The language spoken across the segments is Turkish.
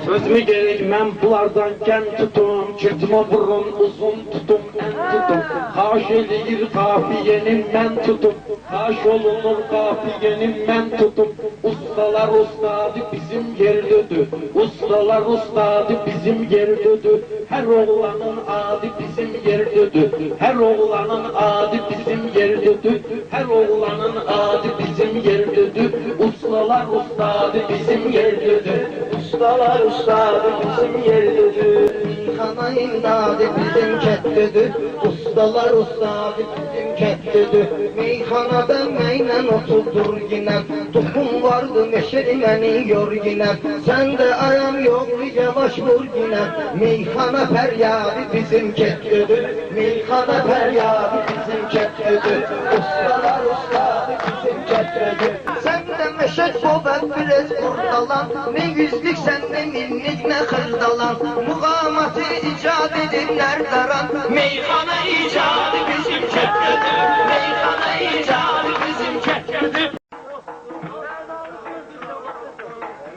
Söz mü gerek men bulardanken tutum, çırtma burun uzun tutum en tutum. Haş elir kafiyenin men tutum, haş olunur kafiyenin men tutum. Ustalar ustadı bizim yerlidir, ustalar ustadı bizim yerlidir. Her oğlanın adı bizim yerlidir, her oğlanın adı bizim yerlidir. Her oğlanın adı bizim yerlidir, ustalar ustadı bizim yerlidir. Ustalar ustadı bizim yerlidir. Meyhanayın adı bizim ketlidir. Ustalar ustadı bizim ketlidir. Meyhanada meynen oturdur yinem. Tokum vardı meşerimeni yor yinem. Sen de ayam yok yavaş vur yinem. Meyhana feryadı bizim ketlidir. Meyhana feryadı bizim ketlidir. Ustalar ustadı bizim ketlidir. Sen de meşet bobet biraz kurtalan. Ne yüzlük sen ne minnik ne hırdalan. Mukamatı icat edinler daran. Meyhana icadı bizim ketlidir, meyhana icadı bizim ketlidir.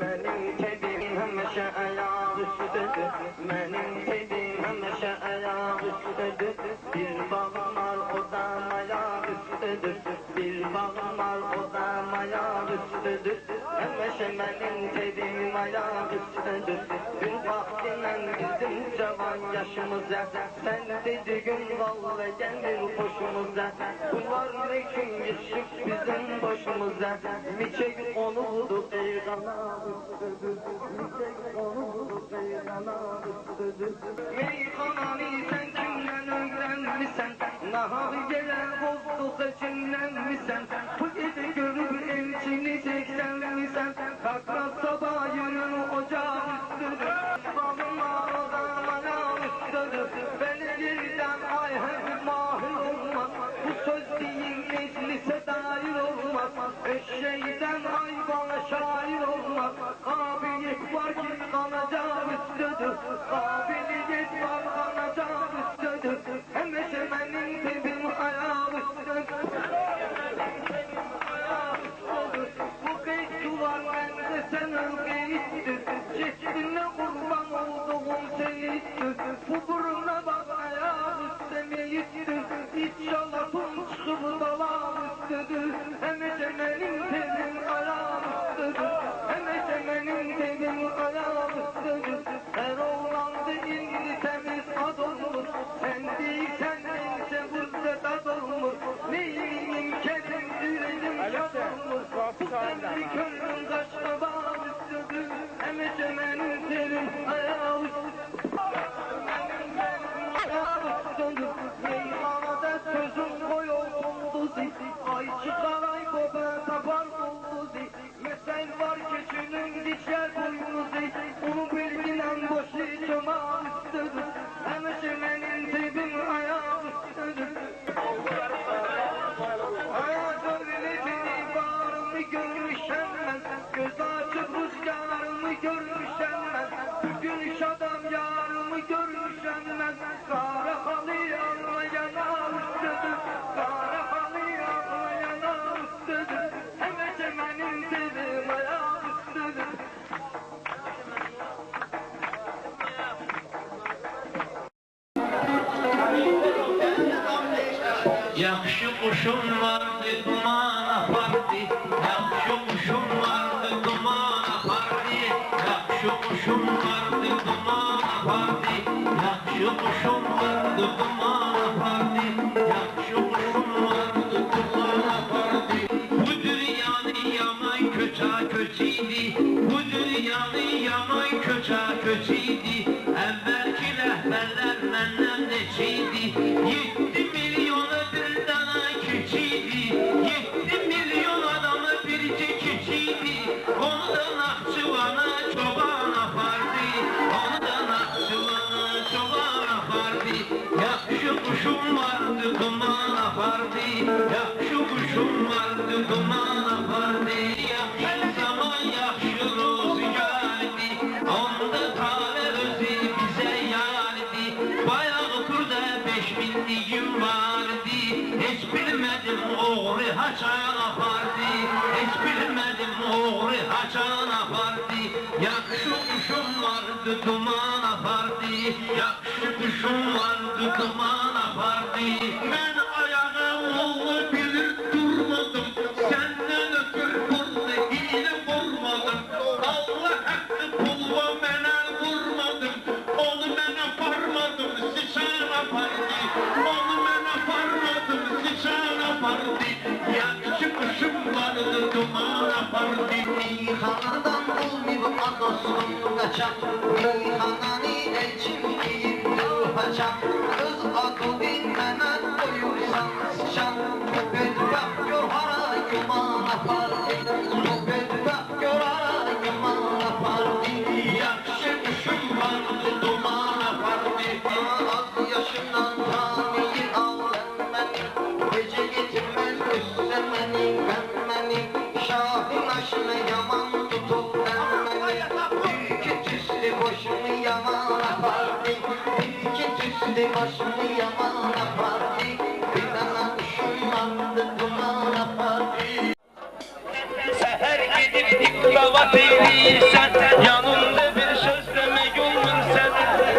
Benim tedim hemeşe ayağı üstüdür. Benim tedim hemeşe ayağı üstüdür. Bir bağım var odam ayağı üstüdür. Bir bağım var odam ayağı üstüdür. Hemeşe benim tedim ayağı üstüdür. Bir vaktinden bizim cavan yaşımıza. Sen dediğin vallahi gelir hoşumuza. Bunlar ne gün yaşık bizim başımıza. Miçek onu buldu peygana üstüdür. Miçek onu buldu peygana üstüdür. Meyhanani sen kimden öğrenmişsen? Nahar gelen bozdu seçimden misin? Bu gece görüp elçini çeksen misin? Kalkmaz sabah yürür ocağın üstüdür. Balım ağdan ayağın üstüdür. Beni birden ay hep mahir olmaz. Bu söz değil meclise dair olmaz. Eşeğden ay bana şair olmaz. Kabiliyet var ki kanacağı üstüdür. Kabiliyet var kanacağı üstüdür. Hemeşe benim tebim ayağı üstüdür. Bu beytular bende senin beyittir. Çeşidine kurban olduğum seyittir. Bu buruna bak ayağı üstte meyittir. İnşallah tüm çıkıp dalağı üstüdür. Hemeşe benim tebim ayağı üstüdür. Hemeşe benim tebim ayağı üstüdür. Her oğlan değil temiz ad olur. Sen değilsen neyse burada tad olur. Neyim kedim yüreğim şad olur. Bu senli körün kaşka bağ üstüdür. Hemeşe benim tebim ayağı üstüdür. Meyhanada sözüm boy oldu zik. Ay çıkar ay kopa tapar oldu zik. Mesel var keçinin dişler boynu zik. Onu bilginen boşu çoma üstüdür. Hemeşe benim tebim ayağı üstüdür. Hayat öğretini bağrımı görmüşem ben. Göz açıp rüzgarımı görmüşem ben. Bugün şadam yarımı görmüşem ben. Kara halı anlayana üstüdür. Kara halı anlayana üstüdür. Hemeşe benim tebim ayağı üstüdür. Yaxşı quşum vardı, duman apardı. Yaxşı quşum vardı, duman apardı. Yaxşı quşum vardı, duman apardı. Yaxşı quşum vardı, duman apardı. Yaxşı quşum vardı, duman apardı. Bu dünyanın yaman köça köçiydi. Bu dünyanın yaman köça köçiydi. Əvvəlki rəhbərlər məndən neçiydi? 7 milyonu bir dana keçiydi. 7 milyon adamı bircə keçiydi. Onu da Naxçıvana çoban apardı. Onu da Naxçıvana çoban apardı. Yaxşı quşum vardı, duman apardı. Yaxşı quşum vardı, duman apardı. Yaxşı zaman, yaxşı roz gəldi. Onda tale özü bizə yardı. Bayağı turda 5000 digim vardı. Heç bilmədim oğru haçan apardı. Heç bilmədim oğru haçan apardı. Yaxşı kuşum vardı duman apardı. Yakşı kuşum vardı duman apardı. Ben ayağım oğlu bilir durmadım. Senden ötür burnu hile vurmadım. Allah hakkı pulva mene vurmadım. Onu ben aparmadım, sıçan apardı. Onu ben aparmadım, sıçan apardı. Yakşı kuşum vardı duman apardı. Meyhanadan olmayıp adosum kaçak, meyhanani elçimliyim paçak. Kız adı bilmenen koyursan sıçan, bu bedbah gör hara yuman apardı. Bu bedbah gör hara yuman apardı. Yakşı kuşum vardı duman apardı. Az yaşından tanıyı avlenmeni, gece getirmez üstemeni, benmeni. Şahın aşını yaman tutup benmeni. İki tüslü başımı yaman apardı. İki tüslü başımı yaman apardı. Bir tane kuşum vardı duman apardı. Seher gidip dikkavat eyliysen, yanımda bir söz demek olmur sen.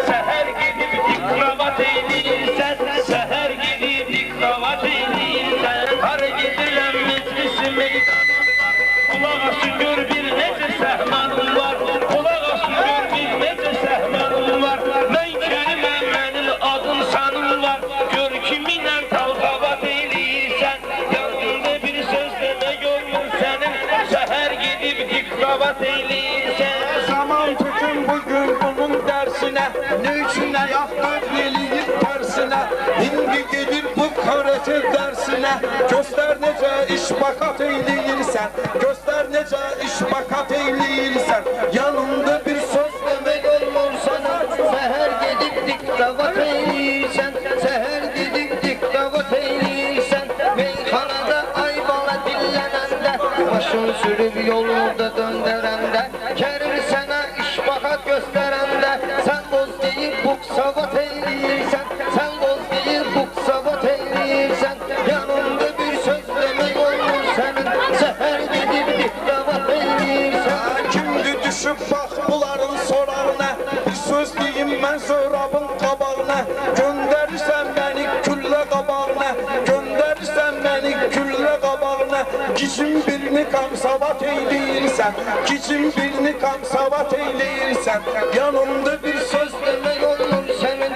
Seher gidip dikkavat eyliysen, seher gidip dikkavat eyliysen. Har gidilen meclisi meydanım var, kulak asın gör bir nece sehmanım var. Kulak asın gör bir nece sehmanım var. Ben kelime benim adım sanım var. Gör kiminle kavgavat eyliysen, yanımda bir söz demek olmur senin. Seher gidip dikkavat eyliysen. Zaman tükün bugün bunun dersine, ne içine yaptık veliyip tersine. Şimdi gelir bu karate dersine, göster nece iş bakat eyleyirsen. Göster nece iş bakat eyleyirsen. Yanında bir söz demek olmur sana. Seher gidip dikkavat eyliysen, seher gidip dikkavat eyliysen. Meyhanada ayvala dillenende, başın sürüp yolunda döndürende. Kerim sana iş bakat gösterende, sen boz değil buksavat eyliysen. Sen boz değil buksavat eyliysen. Yanında bir söz demek olmur senin, seher gidip dikkavat eyliysen. Kimdi düşüp bak bunların sorağına, bir söz diyeyim ben zorabın kabağına. Gönderirsen beni külle kabağına, gönderirsen beni külle kabağına. Kişim birini kamsavat eyleyirsen, kişim birini kamsavat eyleyirsen. Yanımda bir söz Demek olur senin,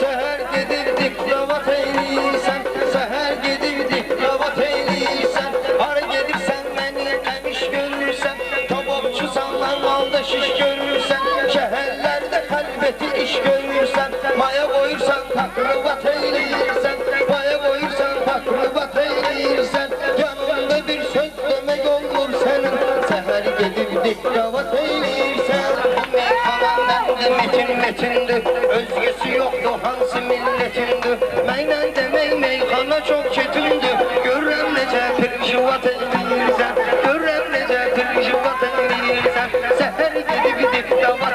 seher gidip dikkavat eyliysen. Seher gidip dikkavat eyliysen. Har gelirsen beni emiş görürsen. Tabakçı sandan malda şiş görürsen. Şehirlerde kalbeti iş görürsen. Maya koyursan takribat eyliysen. Maya koyursan takribat eyliysen. Yanında bir söz demek olur senin, seher gidip dikkavat eyliysen. Bu meyhanenden metin, özgesi yoktu hansı milletindi. Meynen demek meyhana çok çetindi. Görrem nece pirşivat eyliysen, görrem nece pirşivat eyliysen. Seher gidip dikkavat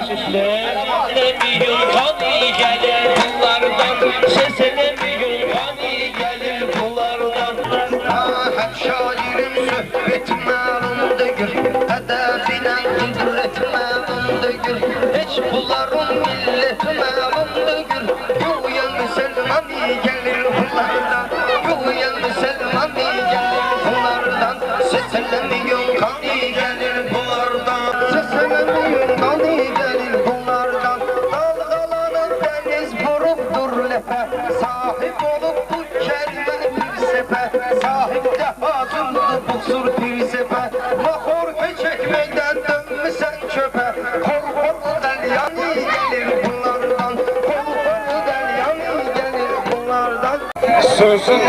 Seslemiyor kani gelir bunlardan, seslemiyor kani gelir bunlardan. hep şairim söhbet malındadır. Edebine kudret malındadır. Hiç bunların millet malındadır. Yuyan Müslümani gelir bunlardan. Yuyan Müslümani gelir bunlardan. Seslemiyor kani gelir bunlardan. Seslemiyor kani gelir bunlardan. Dalgalanır deniz vurup dur lepe. Sahip olup bu kelime bir sefer. Sahip de hazımdı bu sur bir sefer. Mahor çekmekten dönmüşsen çöpe. Korkor deryani gelir bunlardan. Korkor deryani gelir bunlardan. sözün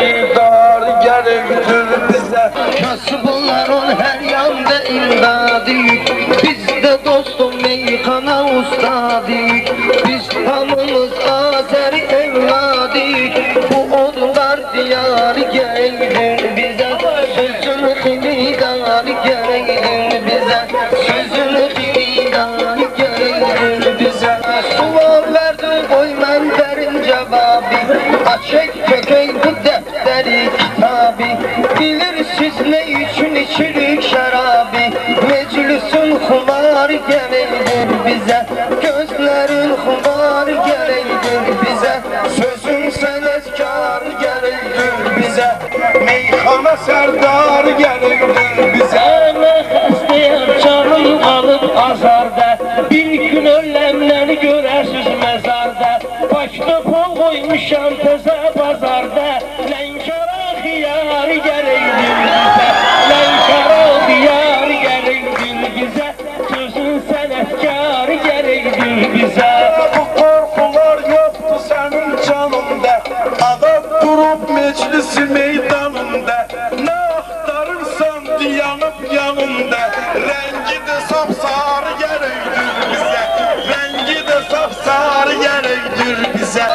ilidar gerektir bize. Nasıl bunların her yanda imdadı yük. Biz de dostum meyhana ustadı yük. Biz hamımız Azeri evladı yük. Bu onlar diyarı gerektir bize. Sözün ilidar gerektir bize. Sözün ilidar gerektir bize. Sual verdin koy ben derim cevabı. Açık kökey bu defteri kitabı. Bilirsiniz ne için içirik şarabı. Meclisin geleydir bize, gözlerin xudar geleydir bize, sözün sənətkar geleydir bize, meyxana sərdar geleydir bize. Mən xəstəyəm, canım qalıb azarda, bir gün öləmləri görərsiniz məzarda. Başda pol qoymuşam təzə bazarda, Lənkəra xiyar gələydir bizə, Lənkəra xiyar gələydir bizə, sözün sənətkar gələydir bizə. Bu korkular yoktu senin canında, adam durup meclisi meydanında, ne aktarırsan yanıp yanında, rengi de sapsarı gerektir bize, rengi de sapsarı gerektir bize.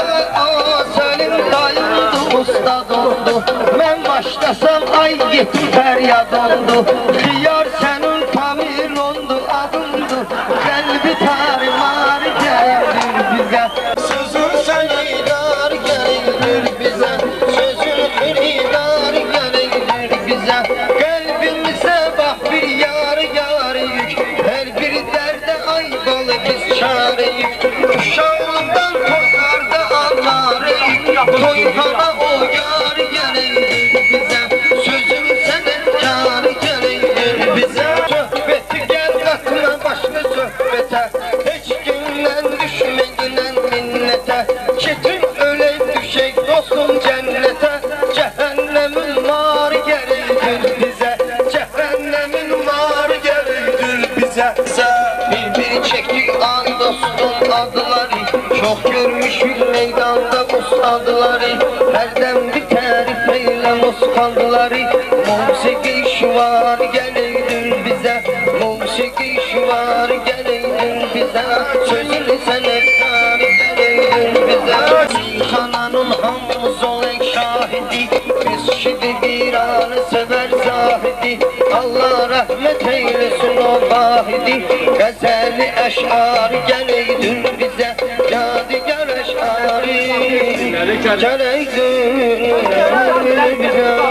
Senin dayındı, ustadındı, mən başlasam ay yetim feryadındı, xiyar senin pavilondu, adındı, kalbi tarimar geldir bize, sözün senidar geldir bize, sözün xeridar geldir bize, kalbimize bak bir yar yar yük, her bir derde aybalı biz çareyik, uşağından korkardı anlarıyık, toykana o yar geleydir bize, sözün sənətkar geleydir bize. Söhbeti gel katma başka söhbete, hiç günden düşmeyinen minnete, çetin öleyim düşek dostum cennete, cehennemin var geleydir bize, cehennemin var geleydir bize. Bir çektik an dostum adları, çok görmüş meydanda ustadları, herden bir tarif eyle muskandıları, musiki şuvar geleydir bize, musiki şuvar geleydir bize, sözünü sənətkar geleydir bize. Meyxananın hamımız olek şahidi, biz şidi bir anı sever zahidi, Allah rahmet eylesin o vahidi, gazeli eşar geleydir bize, yadigar eşari geleydir bize.